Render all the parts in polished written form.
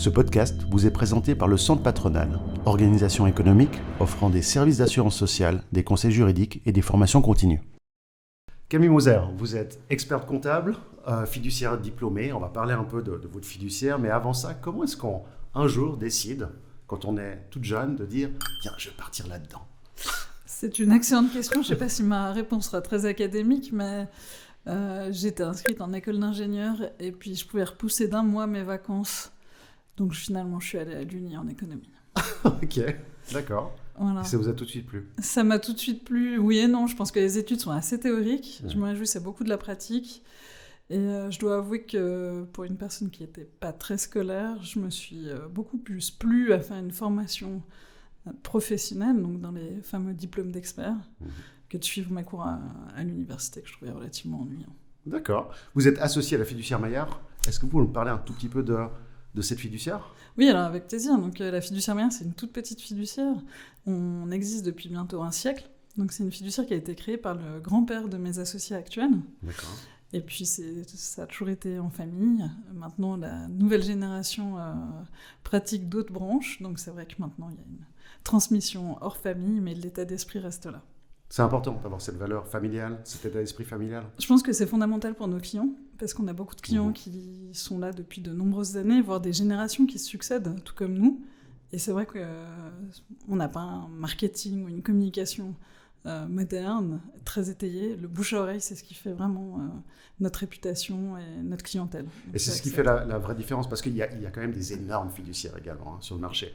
Ce podcast vous est présenté par le Centre Patronal, organisation économique offrant des services d'assurance sociale, des conseils juridiques et des formations continues. Camille Moser, vous êtes experte comptable, fiduciaire diplômée. On va parler un peu de votre fiduciaire, mais avant ça, comment est-ce qu'on, un jour, décide, quand on est toute jeune, de dire « Tiens, je vais partir là-dedans ». C'est une excellente question. Je ne sais pas si ma réponse sera très académique, mais j'étais inscrite en école d'ingénieur et puis je pouvais repousser d'un mois mes vacances. Donc finalement, je suis allée à l'Uni en économie. Ok, d'accord. Voilà. Et ça vous a tout de suite plu? Ça m'a tout de suite plu, oui et non. Je pense que les études sont assez théoriques. Je me réjouis, c'est beaucoup de la pratique. Et je dois avouer que pour une personne qui n'était pas très scolaire, je me suis beaucoup plus plu à faire une formation professionnelle, donc dans les fameux diplômes d'expert, que de suivre mes cours à l'université, que je trouvais relativement ennuyant. D'accord. Vous êtes associé à la fiduciaire Maillard. Est-ce que vous pouvez me parler un tout petit peu de cette fiduciaire? Oui, alors avec plaisir. Donc, la fiduciaire Maillard, c'est une toute petite fiduciaire. On existe depuis bientôt un siècle. Donc c'est une fiduciaire qui a été créée par le grand-père de mes associés actuels. D'accord. Et puis ça a toujours été en famille. Maintenant, la nouvelle génération pratique d'autres branches. Donc c'est vrai que maintenant, il y a une transmission hors famille, mais l'état d'esprit reste là. C'est important d'avoir cette valeur familiale, cet état d'esprit familial. Je pense que c'est fondamental pour nos clients, parce qu'on a beaucoup de clients qui sont là depuis de nombreuses années, voire des générations qui se succèdent, tout comme nous. Et c'est vrai qu'on n'a pas un marketing ou une communication moderne, très étayée. Le bouche à oreille, c'est ce qui fait vraiment notre réputation et notre clientèle. Donc et c'est ce qui fait la vraie différence, parce qu'il y a quand même des énormes fiduciaires également sur le marché.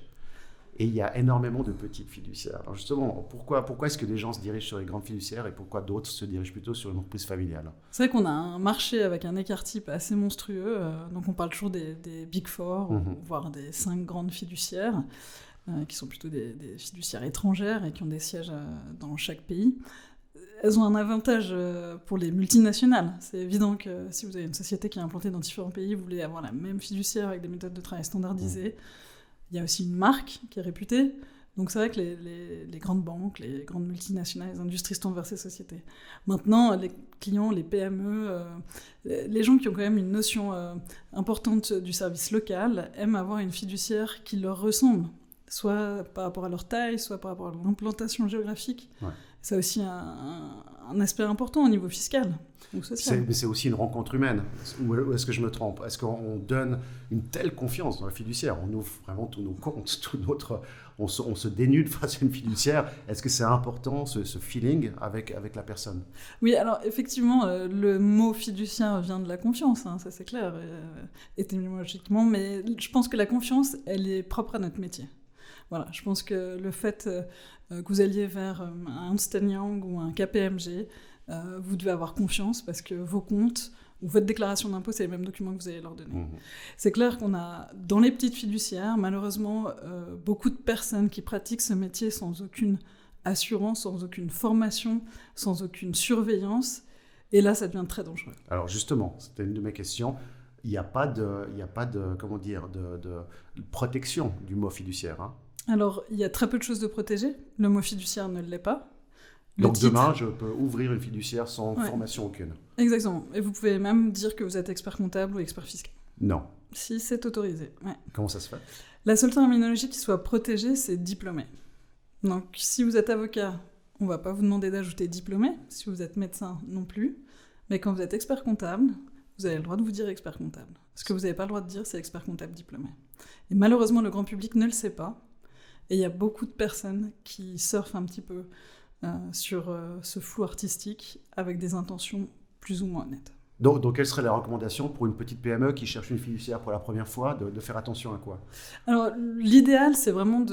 Et il y a énormément de petites fiduciaires. Alors justement, pourquoi est-ce que les gens se dirigent sur les grandes fiduciaires et pourquoi d'autres se dirigent plutôt sur une entreprise familiale? C'est vrai qu'on a un marché avec un écart type assez monstrueux. Donc on parle toujours des Big Four, voire des 5 grandes fiduciaires, qui sont plutôt des fiduciaires étrangères et qui ont des sièges dans chaque pays. Elles ont un avantage pour les multinationales. C'est évident que si vous avez une société qui est implantée dans différents pays, vous voulez avoir la même fiduciaire avec des méthodes de travail standardisées. Il y a aussi une marque qui est réputée. Donc c'est vrai que les grandes banques, les grandes multinationales, les industries se tournent vers ces sociétés. Maintenant, les clients, les PME, les gens qui ont quand même une notion importante du service local aiment avoir une fiduciaire qui leur ressemble, soit par rapport à leur taille, soit par rapport à l'implantation géographique. Ouais. Ça a aussi un aspect important au niveau fiscal. Mais c'est aussi une rencontre humaine. Ou est-ce que je me trompe? Est-ce qu'on donne une telle confiance dans la fiduciaire? On ouvre vraiment tous nos comptes, on se dénude face à une fiduciaire. Est-ce que c'est important, ce feeling avec la personne? Oui, alors effectivement, le mot fiduciaire vient de la confiance, ça c'est clair, étymologiquement, mais je pense que la confiance, elle est propre à notre métier. Voilà, je pense que le fait que vous alliez vers un Ernst & Young ou un KPMG, vous devez avoir confiance parce que vos comptes ou votre déclaration d'impôt, c'est les mêmes documents que vous allez leur donner. C'est clair qu'on a, dans les petites fiduciaires, malheureusement, beaucoup de personnes qui pratiquent ce métier sans aucune assurance, sans aucune formation, sans aucune surveillance. Et là, ça devient très dangereux. Alors justement, c'était une de mes questions. Il n'y a pas de protection du mot fiduciaire. Hein. Alors, il y a très peu de choses de protégées. Le mot fiduciaire ne l'est pas. Donc demain, je peux ouvrir une fiduciaire sans formation aucune. Exactement. Et vous pouvez même dire que vous êtes expert comptable ou expert fiscal. Non. Si, c'est autorisé. Ouais. Comment ça se fait? La seule terminologie qui soit protégée, c'est diplômé. Donc, si vous êtes avocat, on ne va pas vous demander d'ajouter diplômé. Si vous êtes médecin, non plus. Mais quand vous êtes expert comptable, vous avez le droit de vous dire expert comptable. Ce que vous n'avez pas le droit de dire, c'est expert comptable diplômé. Et malheureusement, le grand public ne le sait pas. Et il y a beaucoup de personnes qui surfent un petit peu sur ce flou artistique avec des intentions plus ou moins nettes. Donc, quelle serait la recommandation pour une petite PME qui cherche une fiduciaire pour la première fois, de faire attention à quoi? Alors, l'idéal, c'est vraiment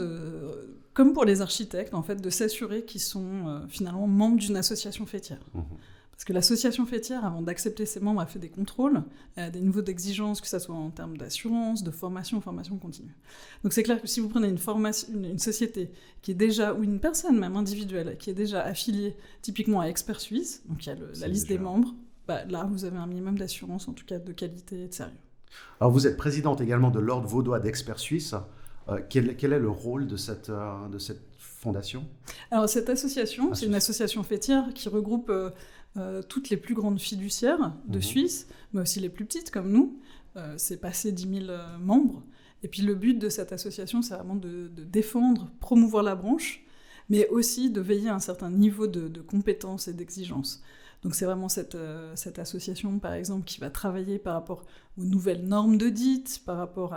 comme pour les architectes, en fait, de s'assurer qu'ils sont finalement membres d'une association faîtière. Parce que l'association faîtière, avant d'accepter ses membres, a fait des contrôles, a des niveaux d'exigence, que ce soit en termes d'assurance, de formation continue. Donc c'est clair que si vous prenez une société qui est déjà, ou une personne même individuelle, qui est déjà affiliée typiquement à Expert Suisse, donc il y a la liste des membres, là vous avez un minimum d'assurance, en tout cas de qualité et de sérieux. Alors vous êtes présidente également de l'Ordre vaudois d'Experts Suisses. Quel est le rôle de cette fondation? Alors cette association, c'est une association faîtière qui regroupe toutes les plus grandes fiduciaires de Suisse, mais aussi les plus petites comme nous. C'est passé 10 000 membres. Et puis le but de cette association, c'est vraiment de défendre, promouvoir la branche, mais aussi de veiller à un certain niveau de compétences et d'exigence. Donc c'est vraiment cette association, par exemple, qui va travailler par rapport aux nouvelles normes d'audit, par rapport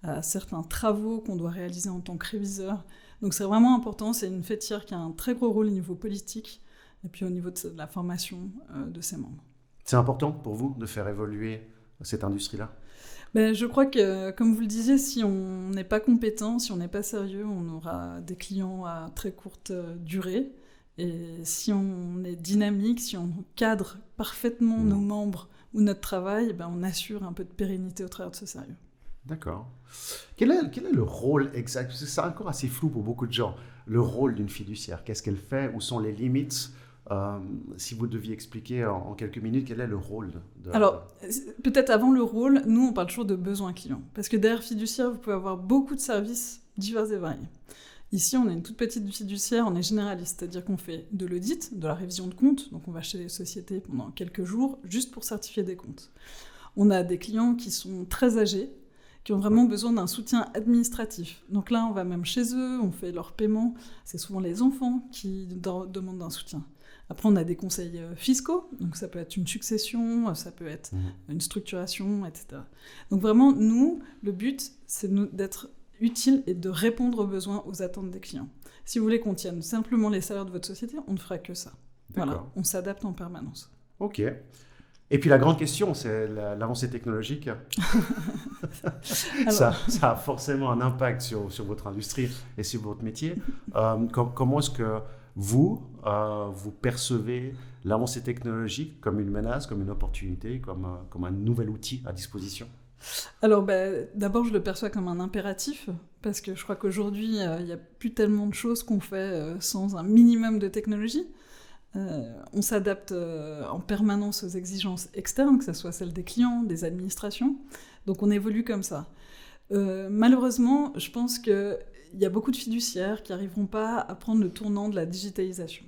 à certains travaux qu'on doit réaliser en tant que réviseur. Donc c'est vraiment important, c'est une fêtière qui a un très gros rôle au niveau politique, et puis au niveau de la formation de ses membres. C'est important pour vous de faire évoluer cette industrie-là ? Je crois que, comme vous le disiez, si on n'est pas compétent, si on n'est pas sérieux, on aura des clients à très courte durée. Et si on est dynamique, si on cadre parfaitement nos membres ou notre travail, on assure un peu de pérennité au travers de ce sérieux. D'accord. Quel est le rôle exact ? Parce que c'est encore assez flou pour beaucoup de gens. Le rôle d'une fiduciaire, qu'est-ce qu'elle fait ? Où sont les limites ? Si vous deviez expliquer en quelques minutes quel est le rôle Alors, peut-être avant le rôle, nous on parle toujours de besoins clients. Parce que derrière fiduciaire, vous pouvez avoir beaucoup de services divers et variés. Ici, on est une toute petite fiduciaire, on est généraliste, c'est-à-dire qu'on fait de l'audit, de la révision de comptes, donc on va chez les sociétés pendant quelques jours, juste pour certifier des comptes. On a des clients qui sont très âgés, qui ont vraiment besoin d'un soutien administratif. Donc là, on va même chez eux, on fait leur paiement, c'est souvent les enfants qui demandent un soutien. Après, on a des conseils fiscaux, donc ça peut être une succession, ça peut être une structuration, etc. Donc vraiment, nous, le but, c'est d'être utile et de répondre aux besoins, aux attentes des clients. Si vous voulez qu'on tienne simplement les salaires de votre société, on ne fera que ça. Voilà, on s'adapte en permanence. Ok. Et puis la grande question, c'est l'avancée technologique. Ça a forcément un impact sur votre industrie et sur votre métier. Comment est-ce que vous percevez l'avancée technologique comme une menace, comme une opportunité, comme un nouvel outil à disposition ? Alors, d'abord, je le perçois comme un impératif, parce que je crois qu'aujourd'hui, il n'y a plus tellement de choses qu'on fait sans un minimum de technologie. On s'adapte en permanence aux exigences externes, que ce soit celles des clients, des administrations. Donc, on évolue comme ça. Malheureusement, je pense qu'il y a beaucoup de fiduciaires qui n'arriveront pas à prendre le tournant de la digitalisation.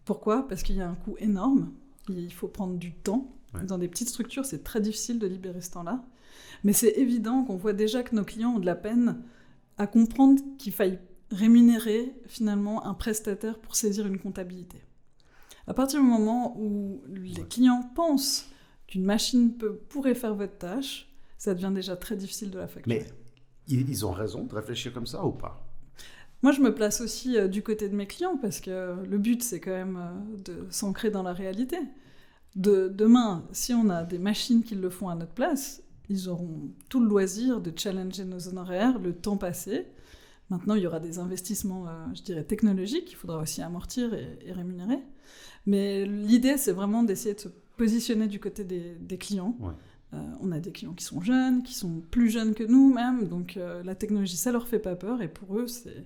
Pourquoi ? Parce qu'il y a un coût énorme. Il faut prendre du temps. Ouais. Dans des petites structures, c'est très difficile de libérer ce temps-là. Mais c'est évident qu'on voit déjà que nos clients ont de la peine à comprendre qu'il faille rémunérer finalement un prestataire pour saisir une comptabilité. À partir du moment où les clients pensent qu'une machine pourrait faire votre tâche, ça devient déjà très difficile de la facturer. Mais ils ont raison de réfléchir comme ça ou pas ? Moi, je me place aussi du côté de mes clients parce que le but, c'est quand même de s'ancrer dans la réalité. Demain, si on a des machines qui le font à notre place, ils auront tout le loisir de challenger nos honoraires, le temps passé. Maintenant, il y aura des investissements, je dirais, technologiques qu'il faudra aussi amortir et rémunérer. Mais l'idée, c'est vraiment d'essayer de se positionner du côté des clients. Ouais. On a des clients qui sont jeunes, qui sont plus jeunes que nous même, donc la technologie, ça leur fait pas peur, et pour eux, c'est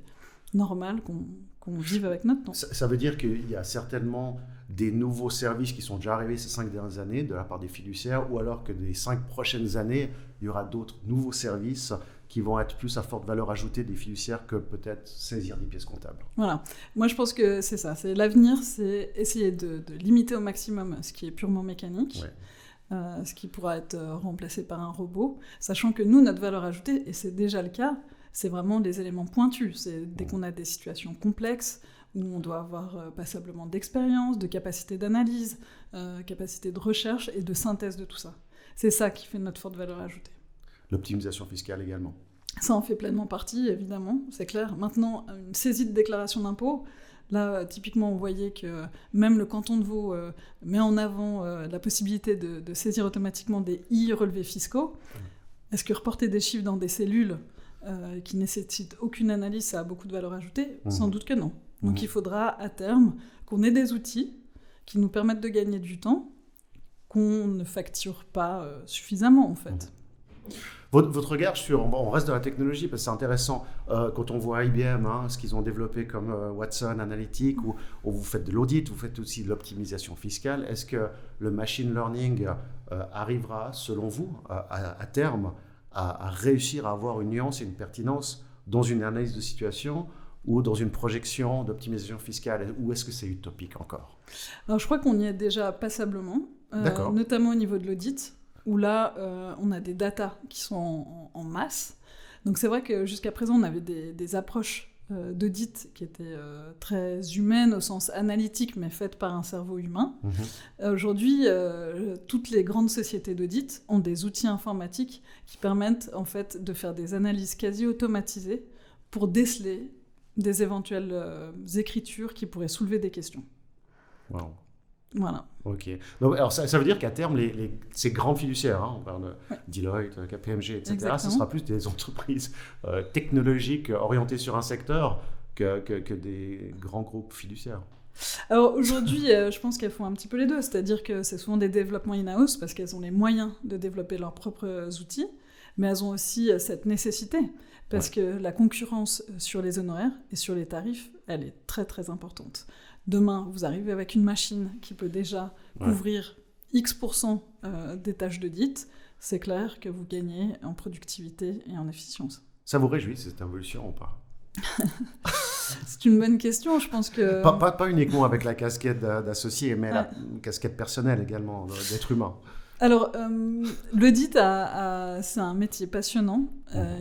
normal qu'on vive avec notre temps. Ça veut dire qu'il y a certainement des nouveaux services qui sont déjà arrivés ces 5 dernières années de la part des fiduciaires, ou alors que des 5 prochaines années, il y aura d'autres nouveaux services qui vont être plus à forte valeur ajoutée des fiduciaires que peut-être saisir des pièces comptables. Voilà. Moi, je pense que c'est ça. C'est l'avenir, c'est essayer de limiter au maximum ce qui est purement mécanique, ce qui pourra être remplacé par un robot, sachant que nous, notre valeur ajoutée, et c'est déjà le cas, c'est vraiment des éléments pointus. C'est dès qu'on a des situations complexes, où on doit avoir passablement d'expérience, de capacité d'analyse, capacité de recherche et de synthèse de tout ça. C'est ça qui fait notre forte valeur ajoutée. L'optimisation fiscale également. Ça en fait pleinement partie, évidemment, c'est clair. Maintenant, une saisie de déclaration d'impôt, là, typiquement, on voyait que même le canton de Vaud met en avant la possibilité de saisir automatiquement des relevés fiscaux. Est-ce que reporter des chiffres dans des cellules qui ne nécessitent aucune analyse, ça a beaucoup de valeur ajoutée ? Sans doute que non. Donc il faudra à terme qu'on ait des outils qui nous permettent de gagner du temps, qu'on ne facture pas suffisamment en fait. Votre regard sur, on reste dans la technologie parce que c'est intéressant quand on voit IBM, ce qu'ils ont développé comme Watson Analytics, où vous faites de l'audit, vous faites aussi de l'optimisation fiscale. Est-ce que le machine learning arrivera, selon vous, à terme, à réussir à avoir une nuance et une pertinence dans une analyse de situation ou dans une projection d'optimisation fiscale, ou est-ce que c'est utopique encore ? Alors je crois qu'on y est déjà passablement, notamment au niveau de l'audit, où là on a des datas qui sont en masse. Donc c'est vrai que jusqu'à présent, on avait des approches d'audit qui étaient très humaines au sens analytique, mais faites par un cerveau humain. Aujourd'hui, toutes les grandes sociétés d'audit ont des outils informatiques qui permettent en fait de faire des analyses quasi automatisées pour déceler des éventuelles écritures qui pourraient soulever des questions. Wow. Voilà. Ok. Donc, alors ça veut dire qu'à terme, ces grands fiduciaires, on parle de Deloitte, KPMG, etc., Exactement. ce sera plus des entreprises technologiques orientées sur un secteur que des grands groupes fiduciaires. Alors aujourd'hui, je pense qu'elles font un petit peu les deux, c'est-à-dire que c'est souvent des développements in-house parce qu'elles ont les moyens de développer leurs propres outils, mais elles ont aussi cette nécessité parce que la concurrence sur les honoraires et sur les tarifs, elle est très très importante. Demain, vous arrivez avec une machine qui peut déjà couvrir X% des tâches d'audit, c'est clair que vous gagnez en productivité et en efficience. Ça vous réjouit, cette évolution ou pas? C'est une bonne question, je pense que... Pas uniquement avec la casquette d'associé, mais la casquette personnelle également, d'être humain. Alors, l'audit, c'est un métier passionnant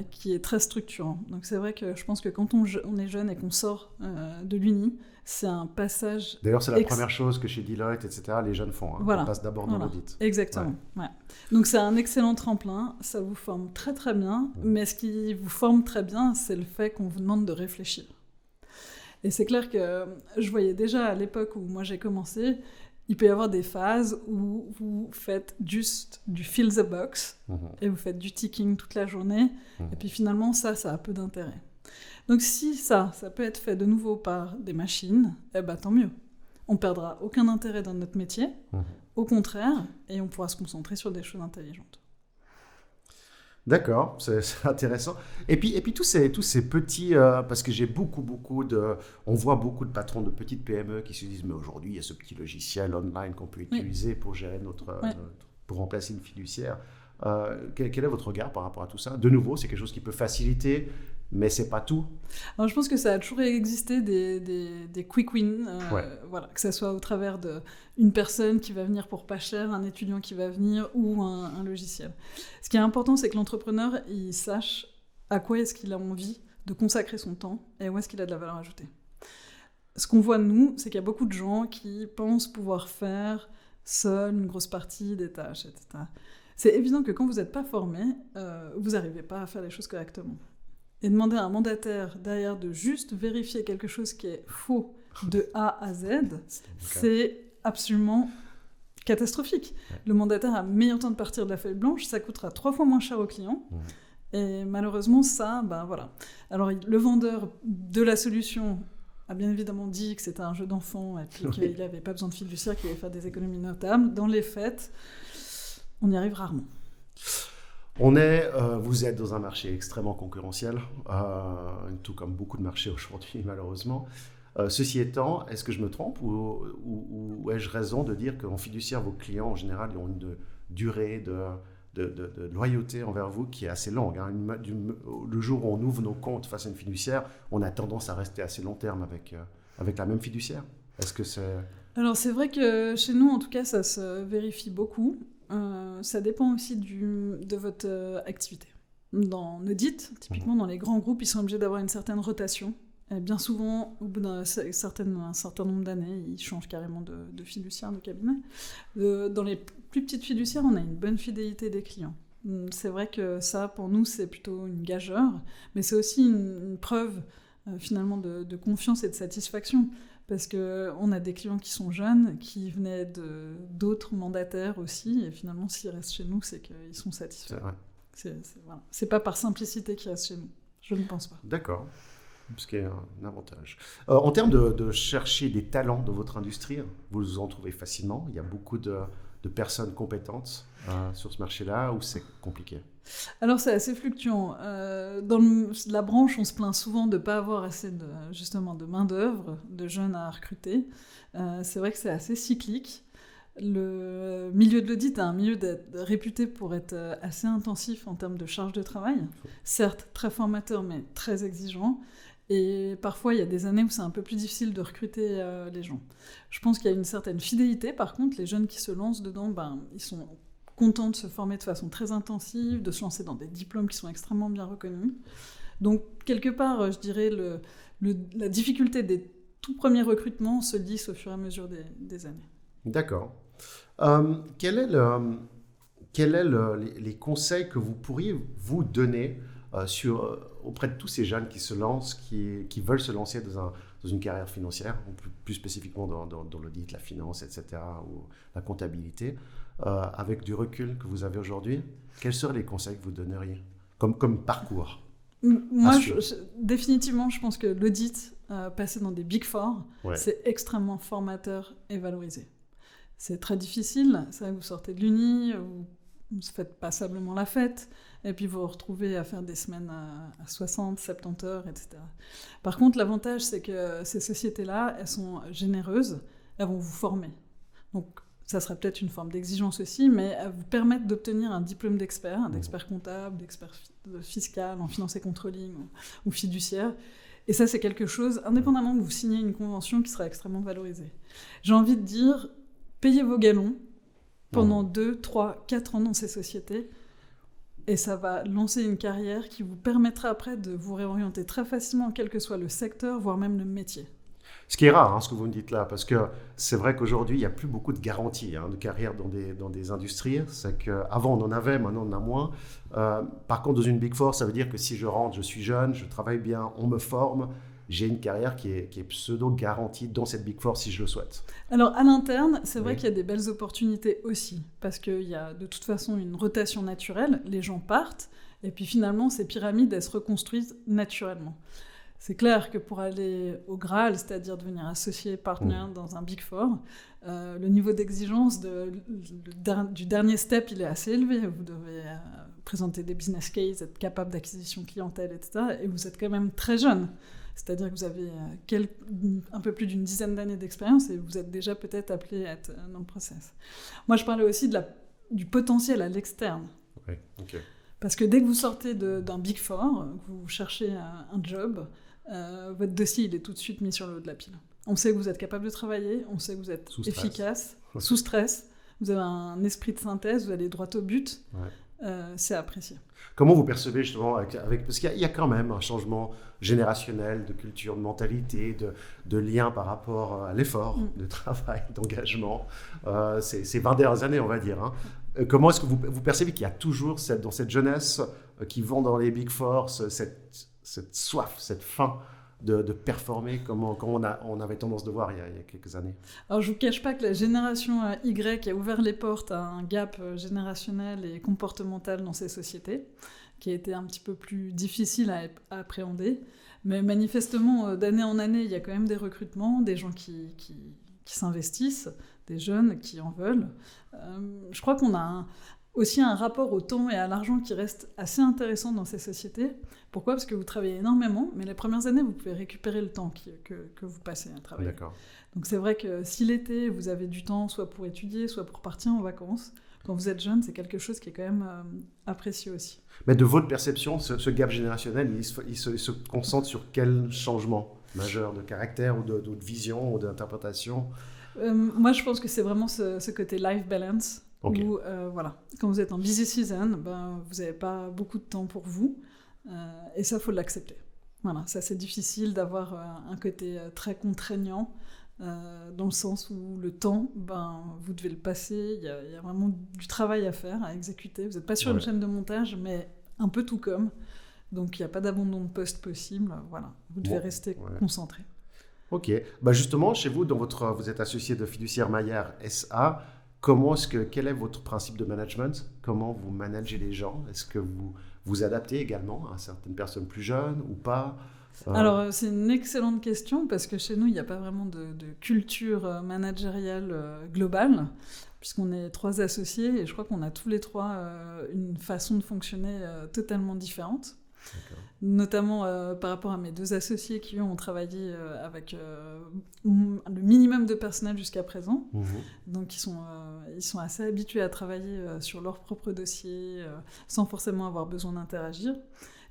qui est très structurant. Donc c'est vrai que je pense que quand on est jeune et qu'on sort de l'Uni, c'est un passage... D'ailleurs, c'est la première chose que chez Deloitte, etc., les jeunes font. Ils passent d'abord dans l'audit. Exactement. Ouais. Donc c'est un excellent tremplin, ça vous forme très très bien, mais ce qui vous forme très bien, c'est le fait qu'on vous demande de réfléchir. Et c'est clair que je voyais déjà à l'époque où moi j'ai commencé, il peut y avoir des phases où vous faites juste du fill the box et vous faites du ticking toute la journée, et puis finalement ça a peu d'intérêt. Donc si ça peut être fait de nouveau par des machines, tant mieux. On perdra aucun intérêt dans notre métier, au contraire, et on pourra se concentrer sur des choses intelligentes. D'accord, c'est intéressant. Et puis tous ces petits, parce que j'ai on voit beaucoup de patrons de petites PME qui se disent, mais aujourd'hui, il y a ce petit logiciel online qu'on peut utiliser pour gérer pour remplacer une fiduciaire. Quel est votre regard par rapport à tout ça? De nouveau, c'est quelque chose qui peut faciliter, mais c'est pas tout. Alors, je pense que ça a toujours existé des quick wins, que ce soit au travers d'une personne qui va venir pour pas cher, un étudiant qui va venir ou un logiciel. Ce qui est important, c'est que l'entrepreneur il sache à quoi est-ce qu'il a envie de consacrer son temps et où est-ce qu'il a de la valeur ajoutée. Ce qu'on voit, nous, c'est qu'il y a beaucoup de gens qui pensent pouvoir faire seuls une grosse partie des tâches, etc. C'est évident que quand vous n'êtes pas formé, vous n'arrivez pas à faire les choses correctement. Et demander à un mandataire derrière de juste vérifier quelque chose qui est faux de A à Z, c'est absolument catastrophique. Le mandataire a meilleur temps de partir de la feuille blanche, ça coûtera 3 fois moins cher au client. Et malheureusement, ça, voilà. Alors, le vendeur de la solution a bien évidemment dit que c'était un jeu d'enfant et puis qu'il n'avait pas besoin de fiduciaire, qu'il allait faire des économies notables. Dans les faits, on y arrive rarement. Vous êtes dans un marché extrêmement concurrentiel, tout comme beaucoup de marchés aujourd'hui, malheureusement. Ceci étant, est-ce que je me trompe ou ai-je raison de dire qu'en fiduciaire, vos clients, en général, ils ont une durée de loyauté envers vous qui est assez longue, hein. Le jour où on ouvre nos comptes face à une fiduciaire, on a tendance à rester assez long terme avec la même fiduciaire. Est-ce que c'est... Alors, c'est vrai que chez nous, en tout cas, ça se vérifie beaucoup. Ça dépend aussi de votre activité. Dans l'audit, typiquement dans les grands groupes, ils sont obligés d'avoir une certaine rotation. Et bien souvent, au bout d'un certain nombre d'années, ils changent carrément de fiduciaire, de cabinet. Dans les plus petites fiduciaires, on a une bonne fidélité des clients. C'est vrai que ça, pour nous, c'est plutôt une gageure, mais c'est aussi une preuve finalement de confiance et de satisfaction. Parce qu'on a des clients qui sont jeunes, qui venaient d'autres mandataires aussi, et finalement, s'ils restent chez nous, c'est qu'ils sont satisfaits. C'est vrai. Voilà. C'est pas par simplicité qu'ils restent chez nous. Je ne pense pas. D'accord. Ce qui est un avantage. En termes de chercher des talents dans votre industrie, vous en trouvez facilement. Il y a beaucoup de personnes compétentes sur ce marché-là, ou c'est compliqué? Alors c'est assez fluctuant. Dans la branche, on se plaint souvent de ne pas avoir assez de main-d'œuvre, de jeunes à recruter. C'est vrai que c'est assez cyclique. Le milieu de l'audit est un milieu réputé pour être assez intensif en termes de charge de travail. Certes, très formateur, mais très exigeant. Et parfois, il y a des années où c'est un peu plus difficile de recruter les gens. Je pense qu'il y a une certaine fidélité. Par contre, les jeunes qui se lancent dedans, ils sont content de se former de façon très intensive, de se lancer dans des diplômes qui sont extrêmement bien reconnus. Donc, quelque part, je dirais, la difficulté des tout premiers recrutements se lisse au fur et à mesure des années. D'accord. Quel est les conseils que vous pourriez vous donner auprès de tous ces jeunes qui se lancent, qui veulent se lancer dans une carrière financière, ou plus spécifiquement dans l'audit, la finance, etc., ou la comptabilité, avec du recul que vous avez aujourd'hui? Quels seraient les conseils que vous donneriez comme parcours? Moi, définitivement, je pense que l'audit, passer dans des Big Four, c'est extrêmement formateur et valorisé. C'est très difficile, c'est vrai que vous sortez de l'Uni, vous ne faites passablement la fête, et puis vous vous retrouvez à faire des semaines à 60, 70 heures, etc. Par contre, l'avantage, c'est que ces sociétés-là, elles sont généreuses, elles vont vous former. Donc, ça sera peut-être une forme d'exigence aussi, mais elles vous permettent d'obtenir un diplôme d'expert comptable, d'expert fiscal, en finance et controlling ou fiduciaire. Et ça, c'est quelque chose, indépendamment que vous signiez une convention, qui sera extrêmement valorisée. J'ai envie de dire, payez vos galons pendant 2, 3, 4 ans dans ces sociétés, et ça va lancer une carrière qui vous permettra après de vous réorienter très facilement, quel que soit le secteur, voire même le métier. Ce qui est rare, ce que vous me dites là, parce que c'est vrai qu'aujourd'hui, il n'y a plus beaucoup de garanties de carrière dans des industries. C'est qu'avant, on en avait, maintenant, on en a moins. Par contre, dans une Big Four, ça veut dire que si je rentre, je suis jeune, je travaille bien, on me forme, j'ai une carrière qui est pseudo-garantie dans cette Big Four si je le souhaite. Alors, à l'interne, c'est vrai qu'il y a des belles opportunités aussi, parce qu'il y a de toute façon une rotation naturelle, les gens partent, et puis finalement, ces pyramides, elles se reconstruisent naturellement. C'est clair que pour aller au Graal, c'est-à-dire devenir associé partner dans un Big Four, le niveau d'exigence du dernier step, il est assez élevé. Vous devez présenter des business cases, être capable d'acquisition clientèle, etc. Et vous êtes quand même très jeune. C'est-à-dire que vous avez un peu plus d'une dizaine d'années d'expérience et vous êtes déjà peut-être appelé à être dans le process. Moi, je parlais aussi du potentiel à l'externe. Oui, ok. Parce que dès que vous sortez d'un Big Four, que vous cherchez un job, votre dossier il est tout de suite mis sur le haut de la pile. On sait que vous êtes capable de travailler, on sait que vous êtes efficace, sous stress, vous avez un esprit de synthèse, vous allez droit au but, c'est apprécié. Comment vous percevez justement, parce qu'il y a quand même un changement générationnel de culture, de mentalité, de lien par rapport à l'effort, de travail, d'engagement, ces 20 dernières années on va dire. Comment est-ce que vous percevez qu'il y a toujours dans cette jeunesse qui vont dans les Big Four, cette soif, cette faim de performer comme on avait tendance de voir il y a quelques années? Alors je ne vous cache pas que la génération Y a ouvert les portes à un gap générationnel et comportemental dans ces sociétés, qui a été un petit peu plus difficile à appréhender. Mais manifestement, d'année en année, il y a quand même des recrutements, des gens qui s'investissent, des jeunes qui en veulent. Je crois qu'on a aussi un rapport au temps et à l'argent qui reste assez intéressant dans ces sociétés. Pourquoi ? Parce que vous travaillez énormément, mais les premières années, vous pouvez récupérer le temps que vous passez à travailler. D'accord. Donc c'est vrai que si l'été, vous avez du temps, soit pour étudier, soit pour partir en vacances, quand vous êtes jeune, c'est quelque chose qui est quand même apprécié aussi. Mais de votre perception, ce gap générationnel, il se concentre sur quel changement majeur de caractère ou de vision ou d'interprétation? Moi, je pense que c'est vraiment ce côté life balance. Okay. Où, quand vous êtes en busy season, vous n'avez pas beaucoup de temps pour vous, et ça, il faut l'accepter. Voilà, ça, c'est difficile d'avoir un côté très contraignant, dans le sens où le temps, vous devez le passer, il y a vraiment du travail à faire, à exécuter. Vous n'êtes pas sur une chaîne de montage, mais un peu tout comme. Donc, il n'y a pas d'abandon de poste possible. Voilà, vous devez rester concentré. Ok. Justement, chez vous, vous êtes associé de Fiduciaire Maillard SA. Quel est votre principe de management? Comment vous managez les gens? Est-ce que vous vous adaptez également à certaines personnes plus jeunes ou pas? Alors, c'est une excellente question parce que chez nous, il n'y a pas vraiment de culture managériale globale, puisqu'on est 3 associés et je crois qu'on a tous les 3 une façon de fonctionner totalement différente. D'accord. Notamment par rapport à mes 2 associés qui, eux, ont travaillé avec le minimum de personnel jusqu'à présent. Donc, ils sont assez habitués à travailler sur leur propre dossier sans forcément avoir besoin d'interagir.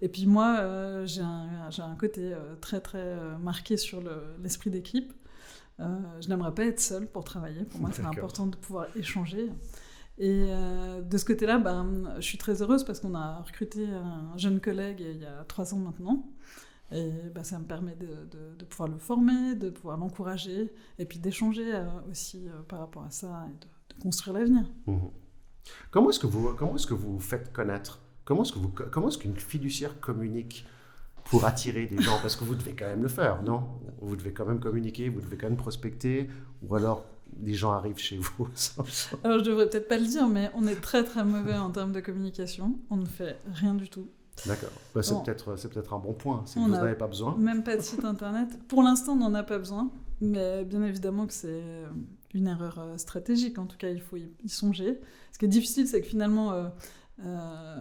Et puis moi, j'ai un côté très, très marqué sur l'esprit d'équipe. Je n'aimerais pas être seule pour travailler. Pour moi, c'est important de pouvoir échanger. Et de ce côté-là, je suis très heureuse parce qu'on a recruté un jeune collègue il y a 3 ans maintenant. Et ça me permet de pouvoir le former, de pouvoir l'encourager, et puis d'échanger aussi par rapport à ça, et de construire l'avenir. Comment est-ce que vous faites connaître? Comment est-ce qu'une fiduciaire communique pour attirer des gens? Parce que vous devez quand même le faire, non? Vous devez quand même communiquer, vous devez quand même prospecter, ou alors les gens arrivent chez vous. Alors je devrais peut-être pas le dire, mais on est très très mauvais en termes de communication. On ne fait rien du tout. D'accord. C'est peut-être un bon point. C'est que vous n'avez pas besoin. Même pas de site internet. Pour l'instant, on n'en a pas besoin. Mais bien évidemment que c'est une erreur stratégique. En tout cas, il faut y songer. Ce qui est difficile, c'est que finalement,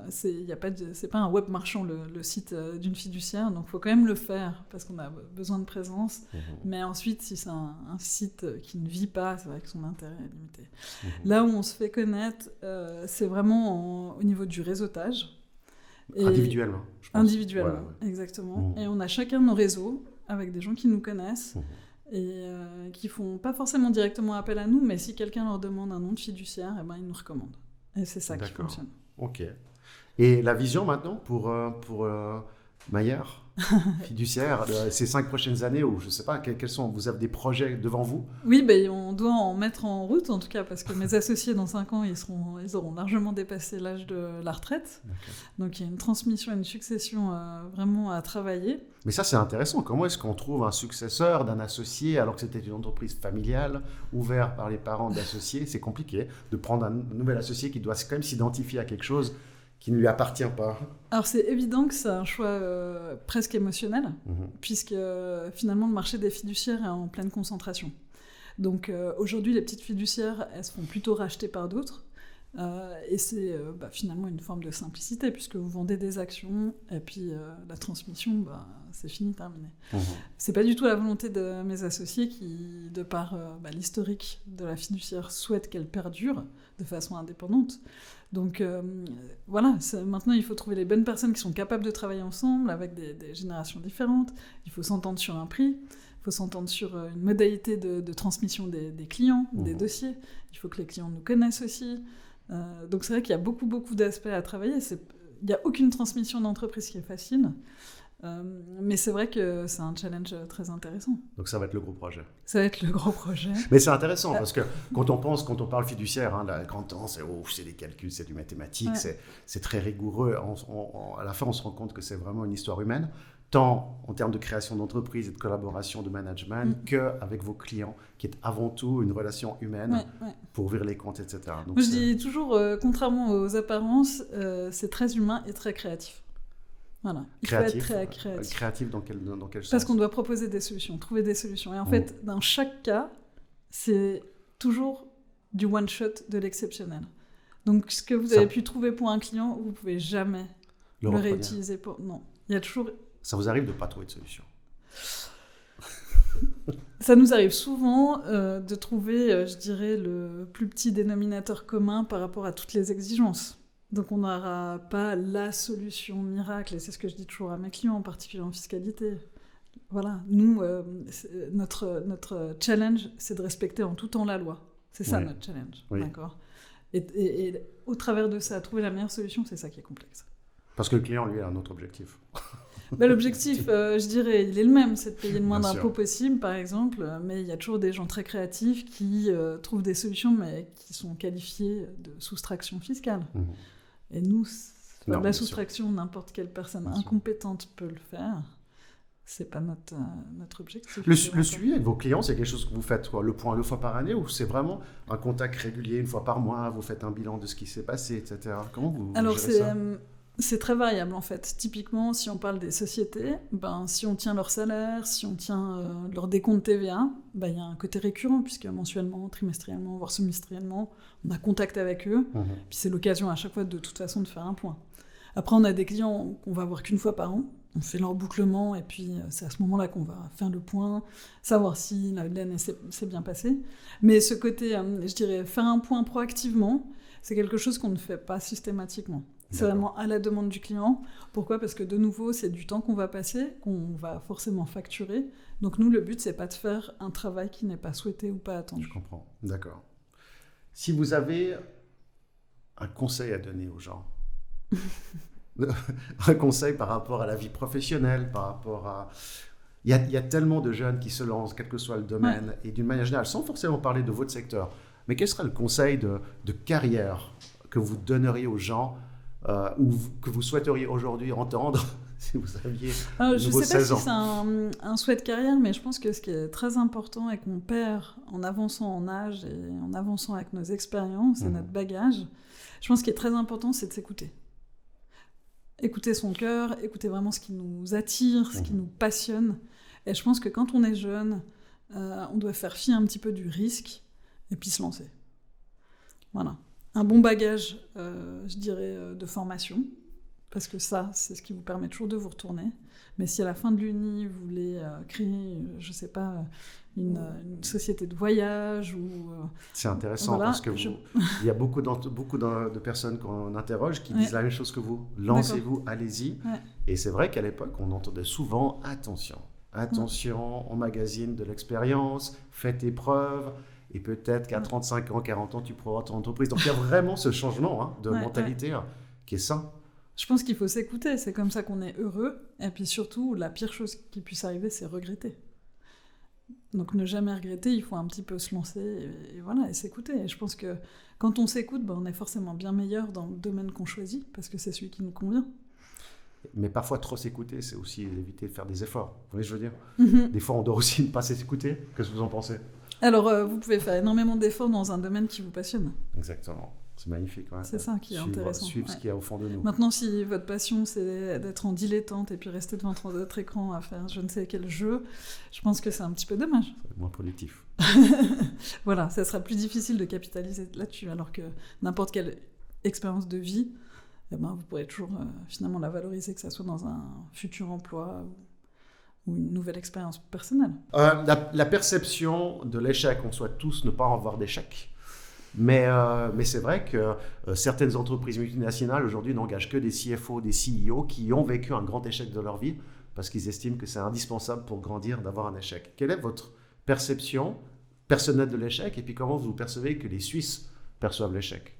c'est pas un web marchand, le site d'une fiduciaire. Donc, il faut quand même le faire parce qu'on a besoin de présence. Mais ensuite, si c'est un site qui ne vit pas, c'est vrai que son intérêt est limité. Là où on se fait connaître, c'est vraiment au niveau du réseautage. Individuellement, je pense. Individuellement, exactement. Et on a chacun nos réseaux avec des gens qui nous connaissent et qui font pas forcément directement appel à nous, mais si quelqu'un leur demande un nom de fiduciaire, ils nous recommandent. Et c'est ça qui fonctionne. Ok. Et la vision maintenant pour Maillard, fiduciaire, ces 5 prochaines années, ou je ne sais pas, vous avez des projets devant vous? Oui, on doit en mettre en route, en tout cas, parce que mes associés, dans 5 ans, ils auront largement dépassé l'âge de la retraite. Donc, il y a une transmission, une succession vraiment à travailler. Mais ça, c'est intéressant. Comment est-ce qu'on trouve un successeur d'un associé, alors que c'était une entreprise familiale, ouverte par les parents d'associés? C'est compliqué de prendre un nouvel associé qui doit quand même s'identifier à quelque chose qui ne lui appartient pas. Alors c'est évident que c'est un choix presque émotionnel, puisque finalement le marché des fiduciaires est en pleine concentration. Donc aujourd'hui les petites fiduciaires, elles se font plutôt racheter par d'autres, et c'est finalement une forme de simplicité, puisque vous vendez des actions, et puis la transmission, c'est fini, terminé. C'est pas du tout la volonté de mes associés qui, de par l'historique de la fiduciaire, souhaitent qu'elle perdure de façon indépendante. Donc voilà, maintenant il faut trouver les bonnes personnes qui sont capables de travailler ensemble avec des générations différentes. Il faut s'entendre sur un prix, il faut s'entendre sur une modalité de transmission des clients, des dossiers. Il faut que les clients nous connaissent aussi. Donc c'est vrai qu'il y a beaucoup d'aspects à travailler. Il n'y a aucune transmission d'entreprise qui est facile. Mais c'est vrai que c'est un challenge très intéressant. Donc ça va être le gros projet. Ça va être le gros projet. Mais c'est intéressant parce que quand on parle fiduciaire, la grande tendance, c'est des calculs, c'est du mathématique, c'est très rigoureux. À la fin, on se rend compte que c'est vraiment une histoire humaine, tant en termes de création d'entreprise et de collaboration, de management, qu'avec vos clients, qui est avant tout une relation humaine pour ouvrir les comptes, etc. Donc, moi, je dis toujours, contrairement aux apparences, c'est très humain et très créatif. Voilà. Il faut être très créatif. Créatif dans quel sens? Parce qu'on doit proposer des solutions, trouver des solutions. Et en fait, dans chaque cas, c'est toujours du one-shot, de l'exceptionnel. Donc, ce que vous avez pu trouver pour un client, vous ne pouvez jamais le réutiliser pour... Non, il y a toujours... Ça vous arrive de ne pas trouver de solution? Ça nous arrive souvent de trouver, je dirais, le plus petit dénominateur commun par rapport à toutes les exigences. Donc on n'aura pas la solution miracle, et c'est ce que je dis toujours à mes clients, en particulier en fiscalité. Voilà, nous, notre challenge, c'est de respecter en tout temps la loi. C'est ça notre challenge, d'accord. Et au travers de ça, trouver la meilleure solution, c'est ça qui est complexe. Parce que le client, lui, a un autre objectif. L'objectif, je dirais, il est le même, c'est de payer le moins d'impôts possible, par exemple, mais il y a toujours des gens très créatifs qui trouvent des solutions, mais qui sont qualifiées de soustraction fiscale. Et nous, la soustraction, n'importe quelle personne incompétente peut le faire. C'est pas notre objectif. Le suivi avec vos clients, c'est quelque chose que vous faites le point 2 fois par année, ou c'est vraiment un contact régulier, 1 fois par mois, vous faites un bilan de ce qui s'est passé, etc. Comment vous gérez ça? C'est très variable en fait. Typiquement, si on parle des sociétés, si on tient leur salaire, si on tient leur décompte TVA, il y a un côté récurrent, puisque mensuellement, trimestriellement, voire semestriellement, on a contact avec eux. Puis c'est l'occasion à chaque fois de toute façon de faire un point. Après, on a des clients qu'on va voir qu'une fois par an. On fait leur bouclement, et puis c'est à ce moment-là qu'on va faire le point, savoir si l'année s'est bien passée. Mais ce côté, je dirais, faire un point proactivement, c'est quelque chose qu'on ne fait pas systématiquement. C'est vraiment à la demande du client. Pourquoi ? Parce que de nouveau, c'est du temps qu'on va passer, qu'on va forcément facturer. Donc nous, le but, c'est pas de faire un travail qui n'est pas souhaité ou pas attendu. Je comprends, d'accord. Si vous avez un conseil à donner aux gens. Un conseil par rapport à la vie professionnelle, par rapport à... Il y a tellement de jeunes qui se lancent, quel que soit le domaine, et d'une manière générale, sans forcément parler de votre secteur. Mais quel serait le conseil de carrière que vous donneriez aux gens ou que vous souhaiteriez aujourd'hui entendre si vous aviez je ne sais pas 16 ans. si c'est un souhait de carrière, mais je pense que ce qui est très important et qu'on perd en avançant en âge et en avançant avec nos expériences et notre bagage, je pense qu'il est très important, c'est de s'écouter. Écouter son cœur, écouter vraiment ce qui nous attire, ce qui nous passionne. Et je pense que quand on est jeune, on doit faire fi un petit peu du risque et puis se lancer. Voilà. Un bon bagage, je dirais, de formation, parce que ça, c'est ce qui vous permet toujours de vous retourner. Mais si à la fin de l'Uni, vous voulez créer, je ne sais pas, une société de voyage ou... C'est intéressant parce que il y a beaucoup de personnes qu'on interroge qui disent la même chose que vous. Lancez-vous, allez-y. Ouais. Et c'est vrai qu'à l'époque, on entendait souvent attention, emmagasine de l'expérience, fais tes preuves. Et peut-être qu'à 35 ans, 40 ans, tu pourras avoir ton entreprise. Donc il y a vraiment ce changement de mentalité qui est sain. Je pense qu'il faut s'écouter, c'est comme ça qu'on est heureux. Et puis surtout, la pire chose qui puisse arriver, c'est regretter. Donc ne jamais regretter, il faut un petit peu se lancer et s'écouter. Et je pense que quand on s'écoute, on est forcément bien meilleur dans le domaine qu'on choisit, parce que c'est celui qui nous convient. Mais parfois, trop s'écouter, c'est aussi éviter de faire des efforts. Vous voyez ce que je veux dire ? Des fois, on doit aussi ne pas s'écouter. Qu'est-ce que vous en pensez ? Alors, vous pouvez faire énormément d'efforts dans un domaine qui vous passionne. Exactement. C'est magnifique. Ouais. C'est ça qui est intéressant. Suivre ce qu'il y a au fond de nous. Maintenant, si votre passion, c'est d'être en dilettante et puis rester devant votre écran à faire je ne sais quel jeu, je pense que c'est un petit peu dommage. C'est moins productif. Voilà, ça sera plus difficile de capitaliser là-dessus, alors que n'importe quelle expérience de vie, vous pourrez toujours finalement la valoriser, que ça soit dans un futur emploi ou une nouvelle expérience personnelle. La perception de l'échec, on souhaite tous ne pas avoir d'échec. Mais c'est vrai que certaines entreprises multinationales aujourd'hui n'engagent que des CFO, des CEO qui ont vécu un grand échec de leur vie parce qu'ils estiment que c'est indispensable pour grandir d'avoir un échec. Quelle est votre perception personnelle de l'échec et puis comment vous percevez que les Suisses perçoivent l'échec ?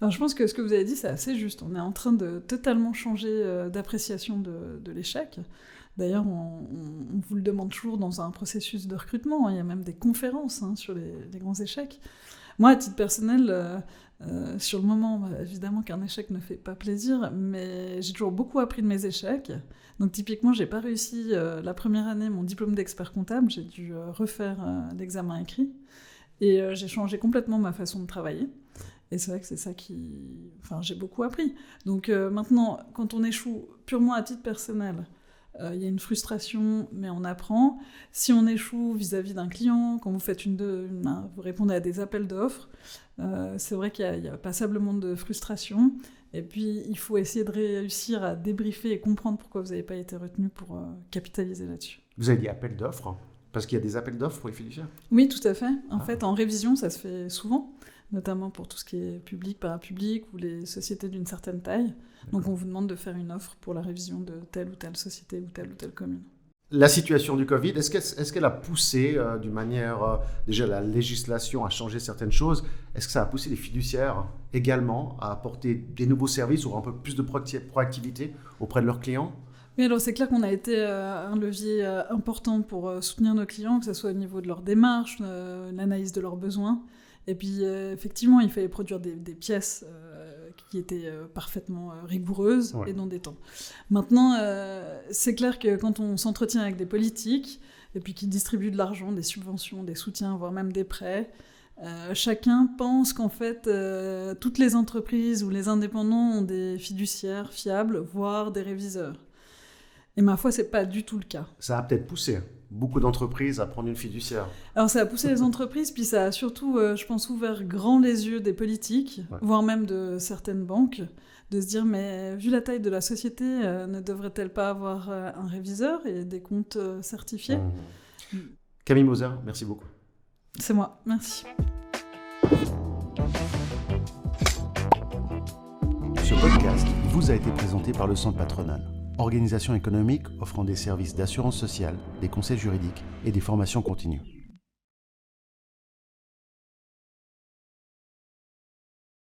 Alors je pense que ce que vous avez dit, c'est assez juste. On est en train de totalement changer d'appréciation de l'échec. D'ailleurs, on vous le demande toujours dans un processus de recrutement. Il y a même des conférences sur les grands échecs. Moi, à titre personnel, sur le moment, évidemment qu'un échec ne fait pas plaisir, mais j'ai toujours beaucoup appris de mes échecs. Donc typiquement, j'ai pas réussi la première année mon diplôme d'expert comptable, j'ai dû refaire l'examen écrit, et j'ai changé complètement ma façon de travailler. Et c'est vrai que c'est ça j'ai beaucoup appris. Donc maintenant, quand on échoue purement à titre personnel, il y a une frustration, mais on apprend. Si on échoue vis-à-vis d'un client, quand vous faites vous répondez à des appels d'offres, c'est vrai qu'il y a passablement de frustration. Et puis, il faut essayer de réussir à débriefer et comprendre pourquoi vous n'avez pas été retenu pour capitaliser là-dessus. Vous avez dit appels d'offres, parce qu'il y a des appels d'offres pour les fiduciaires ? Oui, tout à fait. En fait, en révision, ça se fait souvent, notamment pour tout ce qui est public, parapublic ou les sociétés d'une certaine taille. Donc on vous demande de faire une offre pour la révision de telle ou telle société ou telle commune. La situation du Covid, est-ce qu'elle a poussé d'une manière... déjà, la législation a changé certaines choses. Est-ce que ça a poussé les fiduciaires également à apporter des nouveaux services ou un peu plus de proactivité auprès de leurs clients ? Oui, alors c'est clair qu'on a été un levier important pour soutenir nos clients, que ce soit au niveau de leur démarche, l'analyse de leurs besoins. Et puis, effectivement, il fallait produire des pièces qui étaient parfaitement rigoureuses et dans des temps. Maintenant, c'est clair que quand on s'entretient avec des politiques, et puis qui distribuent de l'argent, des subventions, des soutiens, voire même des prêts, chacun pense qu'en fait, toutes les entreprises ou les indépendants ont des fiduciaires fiables, voire des réviseurs. Et ma foi, c'est pas du tout le cas. Ça a peut-être poussé beaucoup d'entreprises à prendre une fiduciaire. Alors ça a poussé les entreprises, puis ça a surtout, je pense, ouvert grand les yeux des politiques, voire même de certaines banques, de se dire, mais vu la taille de la société, ne devrait-elle pas avoir un réviseur et des comptes certifiés ? Camille Moser, merci beaucoup. C'est moi, merci. Ce podcast vous a été présenté par le Centre Patronal, organisation économique offrant des services d'assurance sociale, des conseils juridiques et des formations continues.